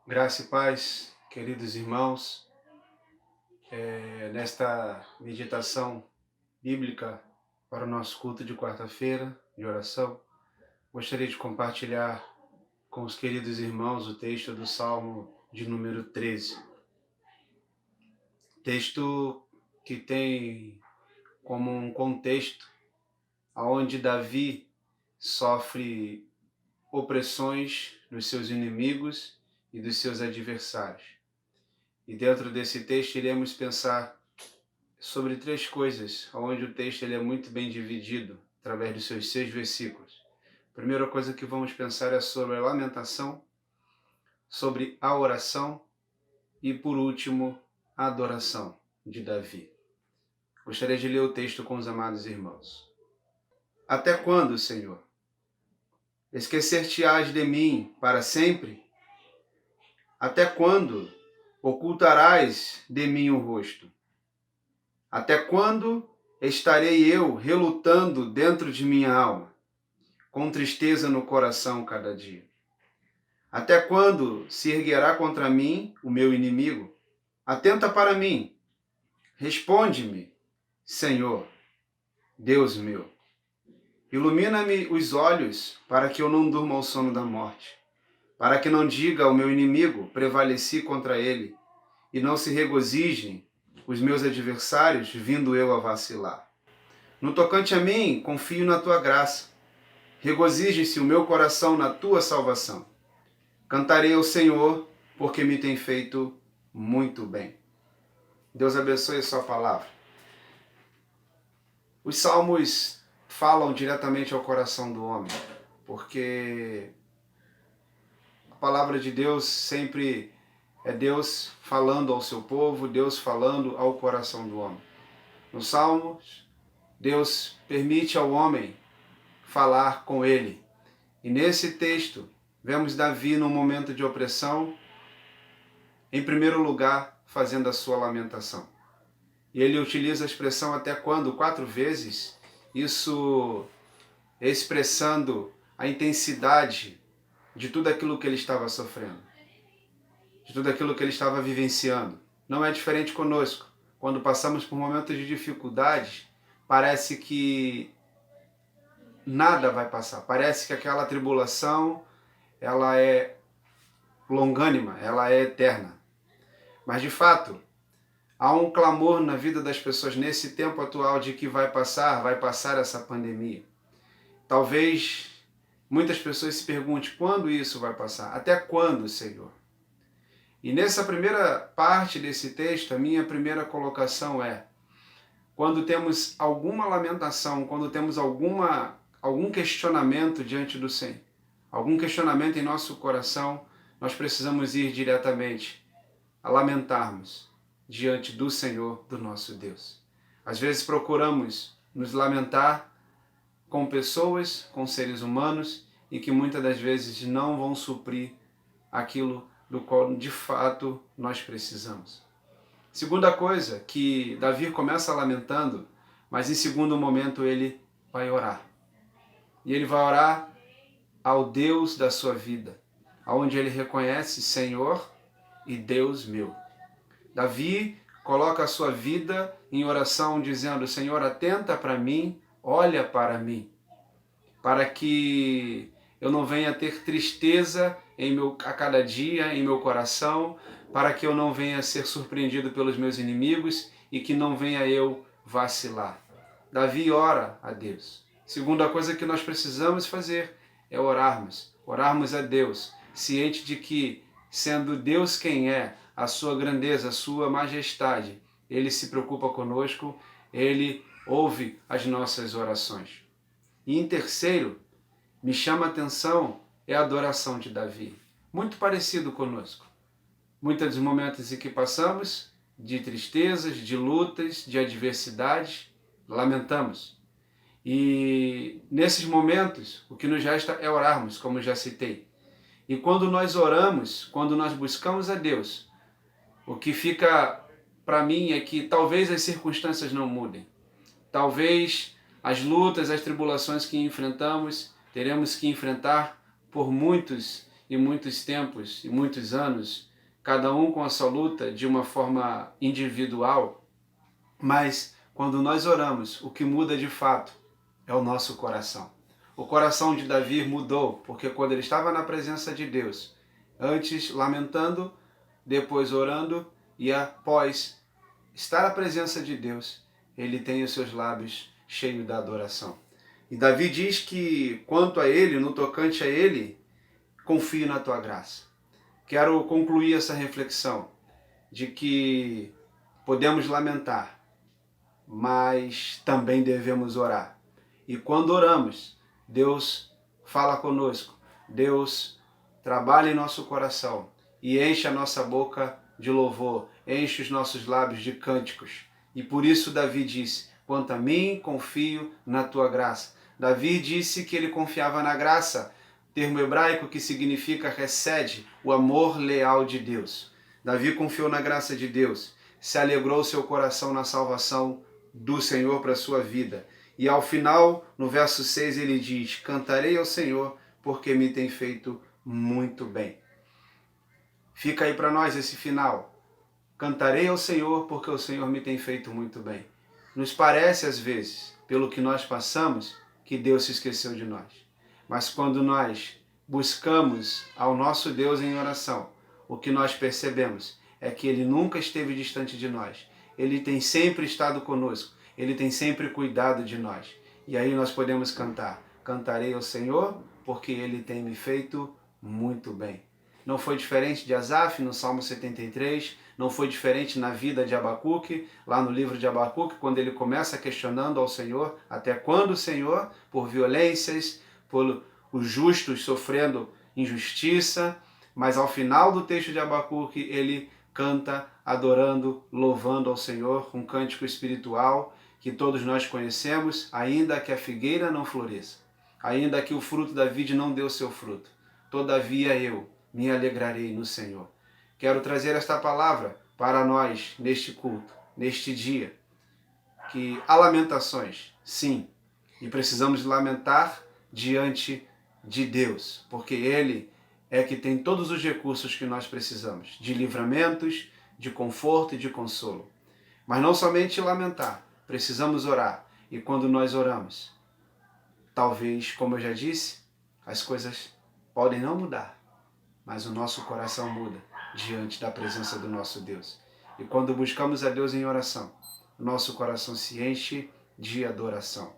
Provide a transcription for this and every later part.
Graça e paz, queridos irmãos, nesta meditação bíblica para o nosso culto de quarta-feira de oração, gostaria de compartilhar com os queridos irmãos o texto do Salmo de número 13. Texto que tem como um contexto onde Davi sofre opressões dos seus inimigos e dos seus adversários. E dentro desse texto iremos pensar sobre três coisas, onde o texto ele é muito bem dividido, através dos seus 6 versículos. A primeira coisa que vamos pensar é sobre a lamentação, sobre a oração e, por último, a adoração de Davi. Gostaria de ler o texto com os amados irmãos. Até quando, Senhor? Esquecer-te-ás de mim para sempre? Até quando ocultarás de mim o rosto? Até quando estarei eu relutando dentro de minha alma, com tristeza no coração cada dia? Até quando se erguerá contra mim o meu inimigo? Atenta para mim, responde-me, Senhor, Deus meu. Ilumina-me os olhos para que eu não durma ao sono da morte, para que não diga ao meu inimigo, prevaleci contra ele, e não se regozijem os meus adversários, vindo eu a vacilar. No tocante a mim, confio na tua graça. Regozije-se o meu coração na tua salvação. Cantarei ao Senhor, porque me tem feito muito bem. Deus abençoe a sua palavra. Os salmos falam diretamente ao coração do homem, porque a palavra de Deus sempre é Deus falando ao seu povo, Deus falando ao coração do homem. Nos salmos, Deus permite ao homem falar com ele. E nesse texto, vemos Davi num momento de opressão, em primeiro lugar, fazendo a sua lamentação. E ele utiliza a expressão até quando, 4 vezes, isso expressando a intensidade de tudo aquilo que ele estava sofrendo, de tudo aquilo que ele estava vivenciando. Não é diferente conosco. Quando passamos por momentos de dificuldade, parece que nada vai passar. Parece que aquela tribulação, ela é longânima, ela é eterna. Mas, de fato, há um clamor na vida das pessoas nesse tempo atual de que vai passar essa pandemia. Talvez muitas pessoas se perguntem quando isso vai passar? Até quando, Senhor? E nessa primeira parte desse texto, a minha primeira colocação é: quando temos alguma lamentação, quando temos algum questionamento diante do Senhor, algum questionamento em nosso coração, nós precisamos ir diretamente a lamentarmos diante do Senhor, do nosso Deus. Às vezes procuramos nos lamentar com pessoas, com seres humanos, e que muitas das vezes não vão suprir aquilo do qual de fato nós precisamos. Segunda coisa, que Davi começa lamentando, mas em segundo momento ele vai orar. E ele vai orar ao Deus da sua vida, onde ele reconhece Senhor e Deus meu. Davi coloca a sua vida em oração dizendo: Senhor, atenta para mim, olha para mim, para que eu não venha ter tristeza a cada dia em meu coração, para que eu não venha ser surpreendido pelos meus inimigos e que não venha eu vacilar. Davi ora a Deus. Segunda coisa que nós precisamos fazer é orarmos a Deus, ciente de que, sendo Deus quem é, a sua grandeza, a sua majestade, Ele se preocupa conosco, Ele ouve as nossas orações. E em terceiro, me chama a atenção é a adoração de Davi. Muito parecido conosco. Muitos momentos em que passamos, de tristezas, de lutas, de adversidades, lamentamos. E nesses momentos, o que nos resta é orarmos, como já citei. E quando nós oramos, quando nós buscamos a Deus, o que fica para mim é que talvez as circunstâncias não mudem. Talvez as lutas, as tribulações que enfrentamos, teremos que enfrentar por muitos e muitos tempos e muitos anos, cada um com a sua luta de uma forma individual, mas quando nós oramos, o que muda de fato é o nosso coração. O coração de Davi mudou, porque quando ele estava na presença de Deus, antes lamentando, depois orando e após estar na presença de Deus, ele tem os seus lábios cheios da adoração. E Davi diz que quanto a ele, no tocante a ele, confio na tua graça. Quero concluir essa reflexão de que podemos lamentar, mas também devemos orar. E quando oramos, Deus fala conosco, Deus trabalha em nosso coração e enche a nossa boca de louvor, enche os nossos lábios de cânticos. E por isso Davi disse, quanto a mim, confio na tua graça. Davi disse que ele confiava na graça, termo hebraico que significa recebe, o amor leal de Deus. Davi confiou na graça de Deus, se alegrou seu coração na salvação do Senhor para a sua vida. E ao final, no verso 6, ele diz, cantarei ao Senhor, porque me tem feito muito bem. Fica aí para nós esse final. Cantarei ao Senhor, porque o Senhor me tem feito muito bem. Nos parece, às vezes, pelo que nós passamos, que Deus se esqueceu de nós. Mas quando nós buscamos ao nosso Deus em oração, o que nós percebemos é que Ele nunca esteve distante de nós. Ele tem sempre estado conosco. Ele tem sempre cuidado de nós. E aí nós podemos cantar. Cantarei ao Senhor, porque Ele tem me feito muito bem. Não foi diferente de Asaf no Salmo 73, não foi diferente na vida de Abacuque, lá no livro de Abacuque, quando ele começa questionando ao Senhor, até quando, Senhor, por violências, por os justos sofrendo injustiça, mas ao final do texto de Abacuque ele canta adorando, louvando ao Senhor, um cântico espiritual que todos nós conhecemos, ainda que a figueira não floresça, ainda que o fruto da vide não dê o seu fruto, todavia eu me alegrarei no Senhor. Quero trazer esta palavra para nós neste culto, neste dia, que há lamentações, sim, e precisamos lamentar diante de Deus, porque Ele é que tem todos os recursos que nós precisamos, de livramentos, de conforto e de consolo. Mas não somente lamentar, precisamos orar, e quando nós oramos, talvez, como eu já disse, as coisas podem não mudar, mas o nosso coração muda diante da presença do nosso Deus. E quando buscamos a Deus em oração, o nosso coração se enche de adoração,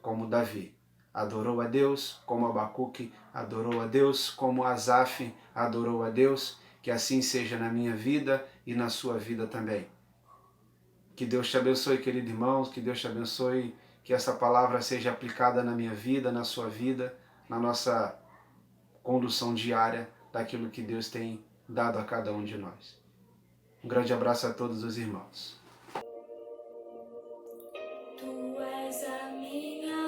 como Davi adorou a Deus, como Abacuque adorou a Deus, como Asaf adorou a Deus, que assim seja na minha vida e na sua vida também. Que Deus te abençoe, querido irmão, que Deus te abençoe, que essa palavra seja aplicada na minha vida, na sua vida, na nossa condução diária, daquilo que Deus tem dado a cada um de nós. Um grande abraço a todos os irmãos. Tu és a minha